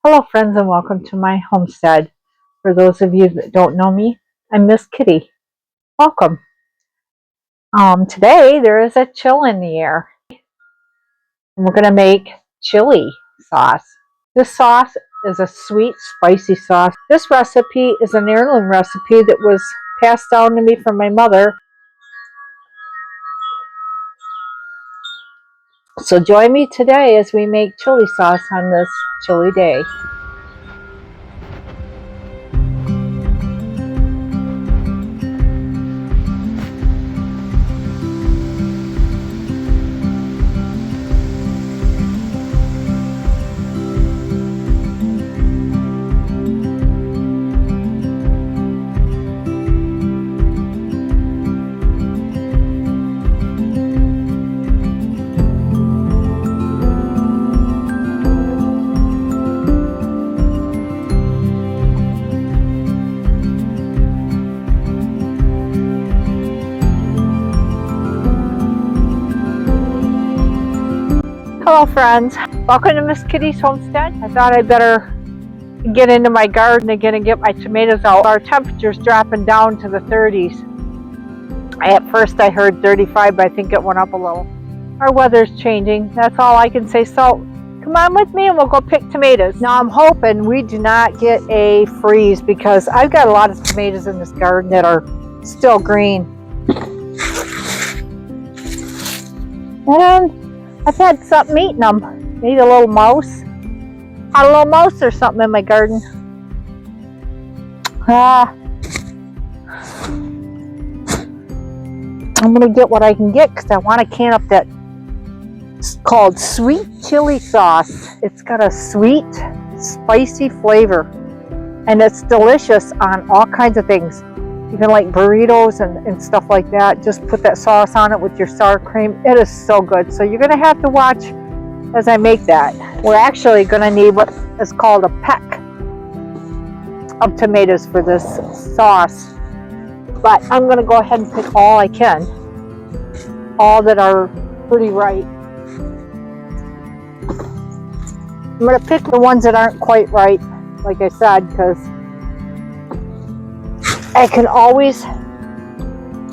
Hello friends and welcome to my homestead. For those of you that don't know me, I'm Miss Kitty. Welcome. Today there is a chill in the air and we're going to make chili sauce. This sauce is a sweet, spicy sauce. This recipe is an heirloom recipe that was passed down to me from my mother. So join me today as we make chili sauce on this chilly day. Hello friends, welcome to Miss Kitty's homestead. I thought I'd better get into my garden again and get my tomatoes out. Our temperature's dropping down to the 30s. At first I heard 35, but I think it went up a little. Our weather's changing, that's all I can say. So come on with me and we'll go pick tomatoes. Now I'm hoping we do not get a freeze because I've got a lot of tomatoes in this garden that are still green. And I've had something eating them. Maybe a little mouse. Had a little mouse or something in my garden. I'm going to get what I can get because I want to can up that. It's called sweet chili sauce. It's got a sweet, spicy flavor. And it's delicious on all kinds of things. Even like burritos and stuff like that. Just put that sauce on it with your sour cream. It is so good. So you're going to have to watch as I make that. We're actually going to need what is called a peck of tomatoes for this sauce. But I'm going to go ahead and pick all I can. All that are pretty ripe. I'm going to pick the ones that aren't quite ripe, like I said, because I can always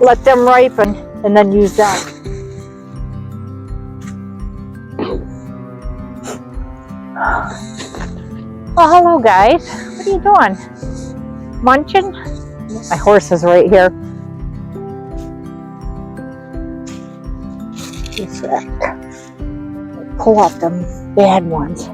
let them ripen and then use them. Well, hello guys. What are you doing? Munching? My horse is right here. Just pull off them bad ones.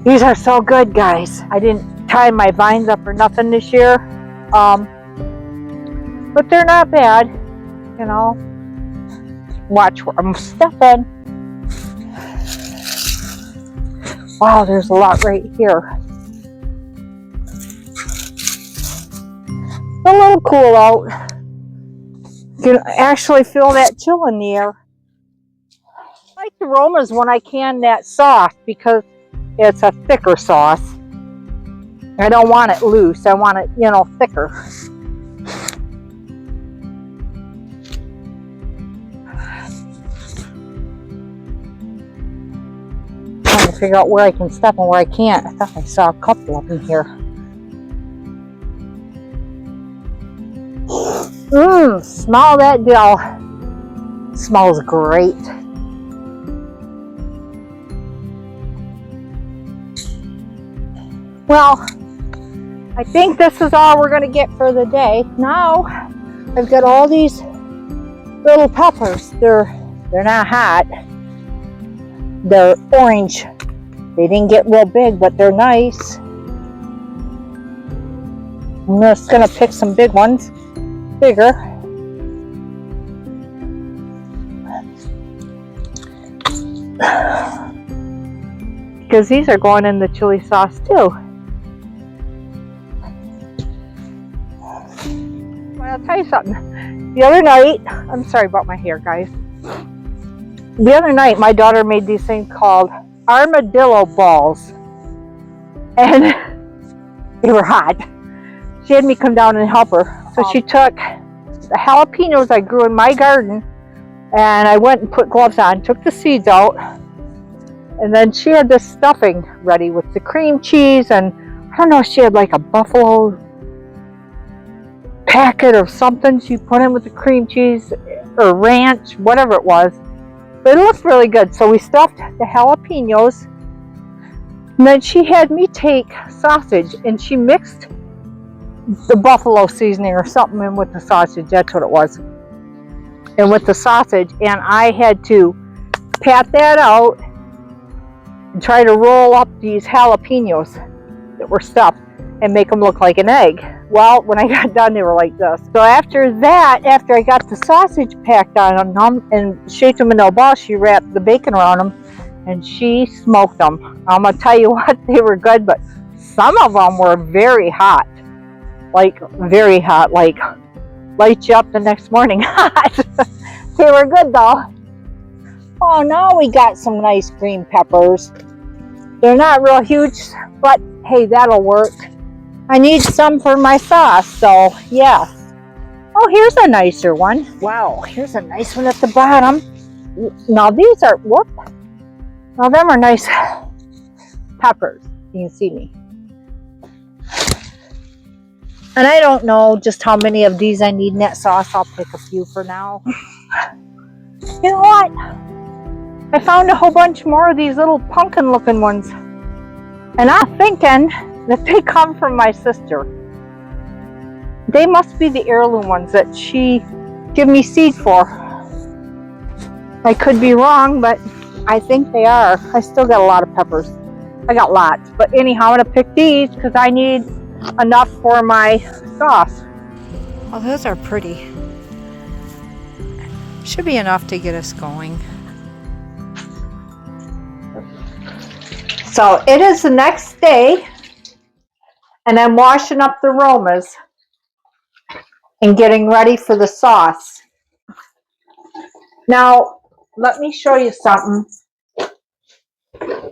These are so good, guys. I didn't tie my vines up or nothing this year, but they're not bad, you know. Watch where I'm stepping. Wow, there's a lot right here. It's a little cool out. You can actually feel that chill in the air. I like the Romas when I can that sauce because it's a thicker sauce. I don't want it loose. I want it, you know, thicker. Trying to figure out where I can step and where I can't. I thought I saw a couple of them here. Smell that dill. Smells great. Well, I think this is all we're going to get for the day. Now, I've got all these little peppers. They're not hot. They're orange. They didn't get real big, but they're nice. I'm just going to pick some big ones, bigger. Because these are going in the chili sauce too. I'll tell you something. The other night, I'm sorry about my hair, guys. The other night, my daughter made these things called armadillo balls, and they were hot. She had me come down and help her. So she took the jalapenos I grew in my garden, and I went and put gloves on, took the seeds out, and then she had this stuffing ready with the cream cheese, and I don't know if she had like a buffalo packet or something she put in with the cream cheese or ranch, whatever it was. But it looked really good. So we stuffed the jalapenos, and then she had me take sausage and she mixed the buffalo seasoning or something in with the sausage. That's what it was. And with the sausage, and I had to pat that out and try to roll up these jalapenos that were stuffed and make them look like an egg. Well, when I got done, they were like this. So after that, after I got the sausage packed on them and shaped them in a ball, she wrapped the bacon around them and she smoked them. I'm gonna tell you what, they were good, but some of them were very hot. Like very hot, like light you up the next morning hot. They were good though. Oh, now we got some nice green peppers. They're not real huge, but hey, that'll work. I need some for my sauce, so yeah. Oh, here's a nicer one. Wow, here's a nice one at the bottom. Now these are, whoop. Now them are nice peppers. You can see me. And I don't know just how many of these I need in that sauce. I'll pick a few for now. You know what? I found a whole bunch more of these little pumpkin looking ones. And I'm thinking that they come from my sister. They must be the heirloom ones that she gave me seed for. I could be wrong, but I think they are. I still got a lot of peppers. I got lots. But anyhow, I'm going to pick these because I need enough for my sauce. Well, those are pretty. Should be enough to get us going. So it is the next day, and I'm washing up the Romas and getting ready for the sauce. Now, let me show you something.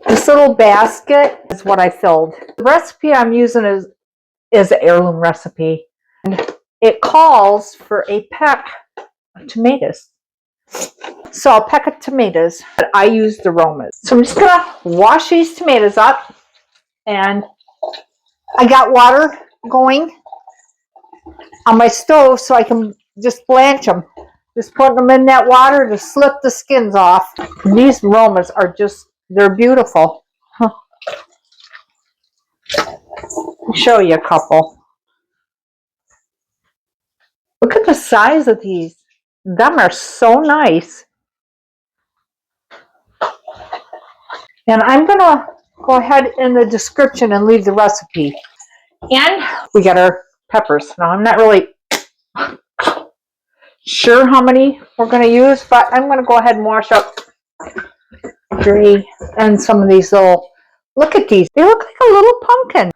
This little basket is what I filled. The recipe I'm using is an heirloom recipe. And it calls for a peck of tomatoes. So a peck of tomatoes, but I use the Romas. So I'm just gonna wash these tomatoes up, and I got water going on my stove so I can just blanch them. Just putting them in that water to slip the skins off. And these Romas are just, they're beautiful. Huh. I'll show you a couple. Look at the size of these. Them are so nice. And I'm gonna go ahead in the description and leave the recipe. And we got our peppers. Now I'm not really sure how many we're gonna use, but I'm gonna go ahead and wash up 3 and some of these little, look at these. They look like a little pumpkin.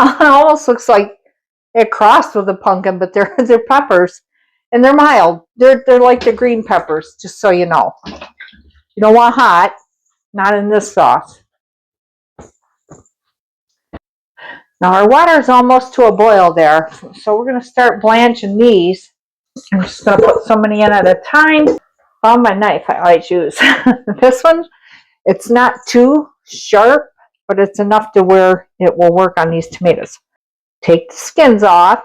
It almost looks like it crossed with a pumpkin, but they're peppers, and they're mild. They're like the green peppers, just so you know. You don't want hot, not in this sauce. Now our water is almost to a boil there, so we're going to start blanching these. I'm just going to put so many in at a time. Found my knife I always use. This one, it's not too sharp, but it's enough to where it will work on these tomatoes. Take the skins off,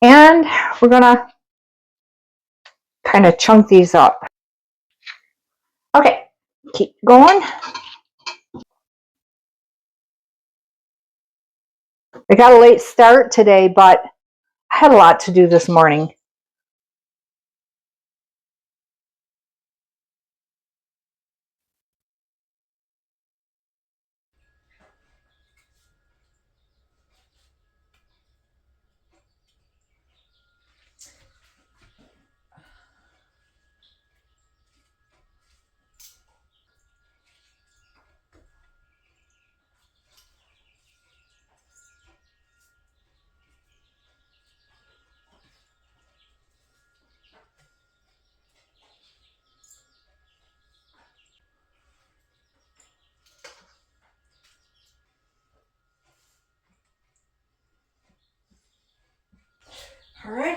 and we're going to kind of chunk these up. Okay, keep going. I got a late start today, but I had a lot to do this morning.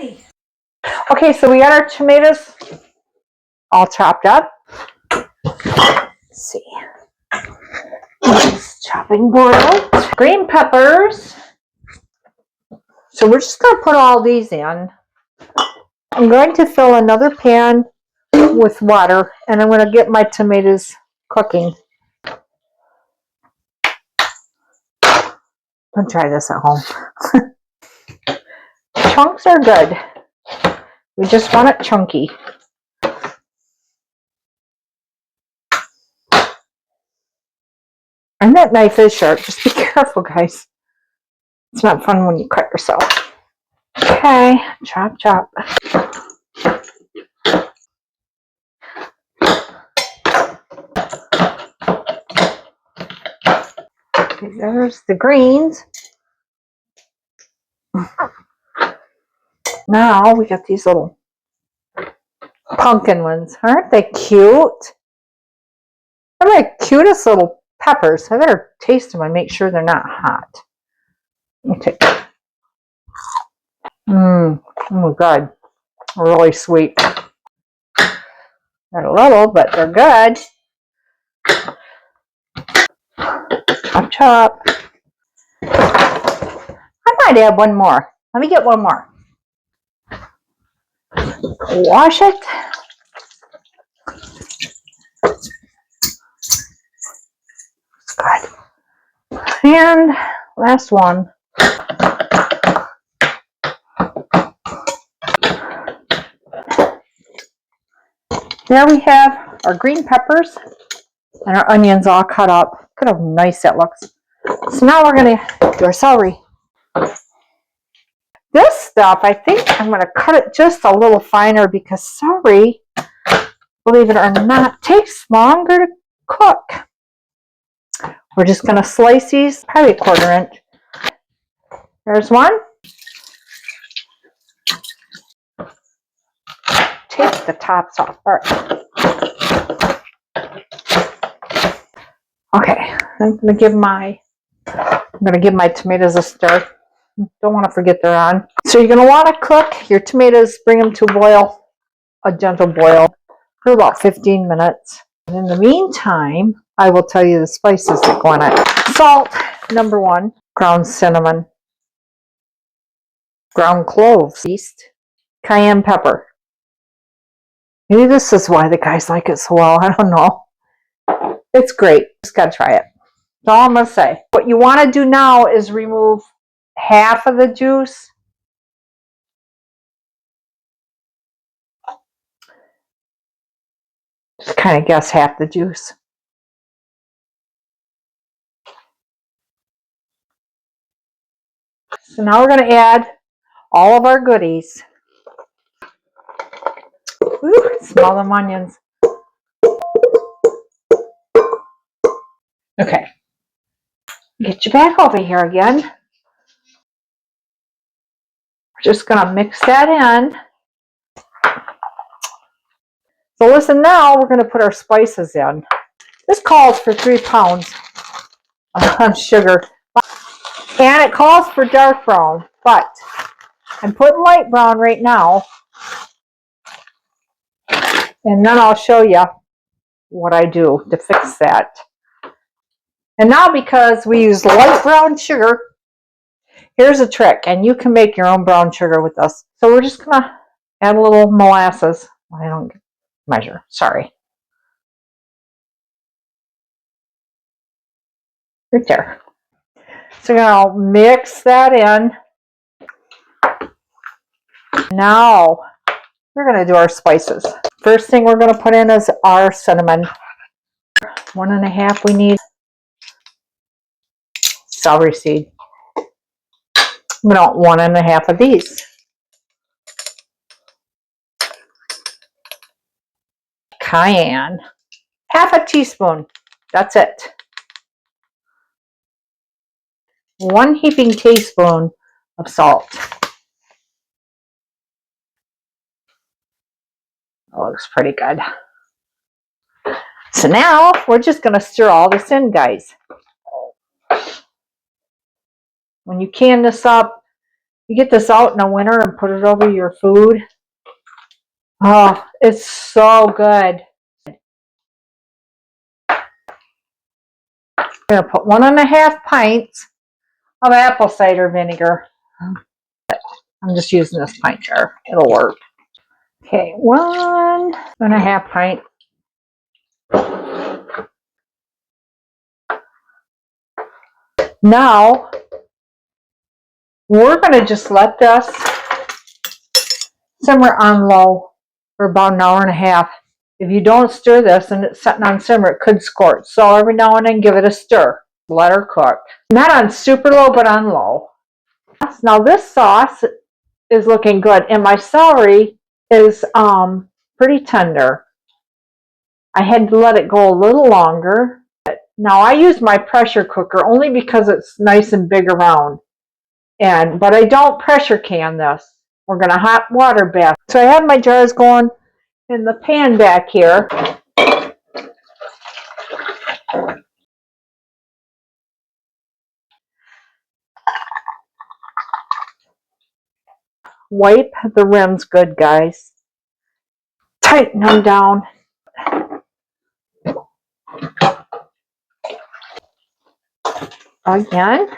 Alrighty. Okay, so we got our tomatoes all chopped up. Let's see. Chopping board out. Green peppers. So we're just going to put all these in. I'm going to fill another pan with water, and I'm going to get my tomatoes cooking. I'll try this at home. Chunks are good. We just want it chunky. And that knife is sharp. Just be careful, guys. It's not fun when you cut yourself. Okay, chop, chop. Okay, there's the greens. Now we got these little pumpkin ones. Aren't they cute? They're my cutest little peppers. I better taste them and make sure they're not hot. Okay. Oh my God. Really sweet. Not a little, but they're good. Chop, chop. I might add one more. Let me get one more. Wash it. Good. And last one. There we have our green peppers and our onions all cut up. Look at how nice that looks. So now we're going to do our celery. This stuff, I think I'm going to cut it just a little finer because celery, believe it or not, takes longer to cook. We're just going to slice these, probably a 1/4 inch. There's one. Take the tops off. All right. Okay, I'm going to give my tomatoes a stir. Don't want to forget they're on. So you're going to want to cook your tomatoes, bring them to a boil, a gentle boil, for about 15 minutes. And in the meantime, I will tell you the spices that go in it. Salt, number 1. Ground cinnamon. Ground cloves. Yeast. Cayenne pepper. Maybe this is why the guys like it so well. I don't know. It's great. Just got to try it. That's all I'm going to say. What you want to do now is remove half of the juice. Just kind of guess half the juice. So now we're going to add all of our goodies. Ooh, smell them onions. Okay. Get you back over here again. We're just going to mix that in. So listen, now we're going to put our spices in. This calls for 3 pounds of sugar. And it calls for dark brown, but I'm putting light brown right now. And then I'll show you what I do to fix that. And now because we use light brown sugar, here's a trick. And you can make your own brown sugar with this. So we're just going to add a little molasses. I don't measure, sorry. Right there. So now mix that in. Now we're going to do our spices. First thing we're going to put in is our cinnamon. 1 1/2 we need. Celery seed. We want 1 1/2 of these. Cayenne. 1/2 teaspoon. That's it. 1 heaping teaspoon of salt. That looks pretty good. So now we're just going to stir all this in, guys. When you can this up, You get this out in the winter and put it over your food. Oh, it's so good. I'm going to put 1.5 pints of apple cider vinegar. I'm just using this pint jar. It'll work. Okay, 1.5 pint. Now, we're going to just let this simmer on low for about 1.5 hours. If you don't stir this and it's sitting on simmer, it could scorch. So every now and then give it a stir. Let her cook. Not on super low, but on low. Now this sauce is looking good, and my celery is pretty tender. I had to let it go a little longer. Now I use my pressure cooker only because it's nice and big around. But I don't pressure can this. We're going to hot water bath. So I have my jars going in the pan back here. Wipe the rims good, guys. Tighten them down. Again.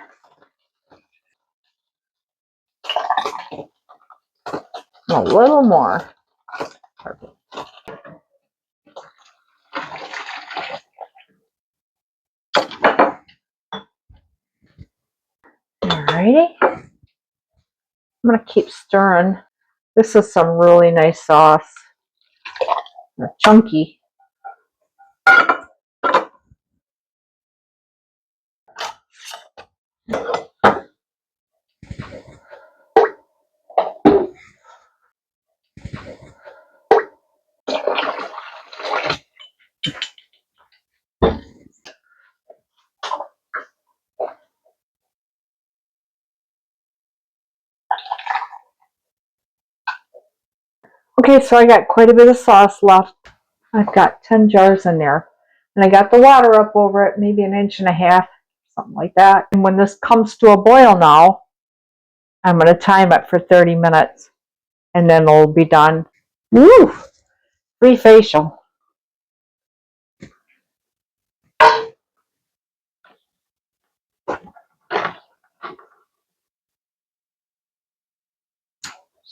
A little more. Perfect. Alrighty. I'm going to keep stirring. This is some really nice sauce. They're chunky. Okay, so I got quite a bit of sauce left. I've got 10 jars in there. And I got the water up over it, maybe 1.5 inches, something like that. And when this comes to a boil now, I'm going to time it for 30 minutes. And then it'll be done. Woo! Free facial.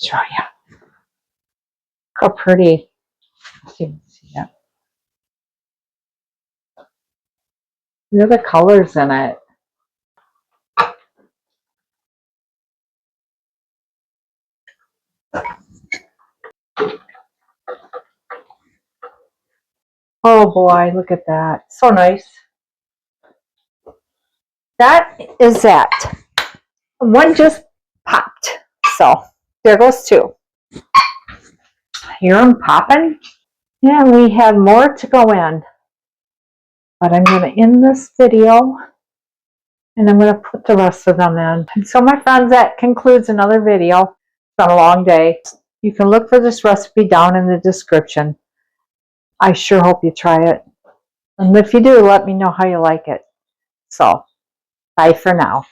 Show you. How pretty. Let's see if you can see that. Look at the colors in it. Oh boy, look at that. So nice. That is that. One just popped. So there goes 2. Hear them popping? Yeah, we have more to go in. But I'm going to end this video and I'm going to put the rest of them in. And so my friends, that concludes another video. It's been a long day. You can look for this recipe down in the description. I sure hope you try it. And if you do, let me know how you like it. So, bye for now.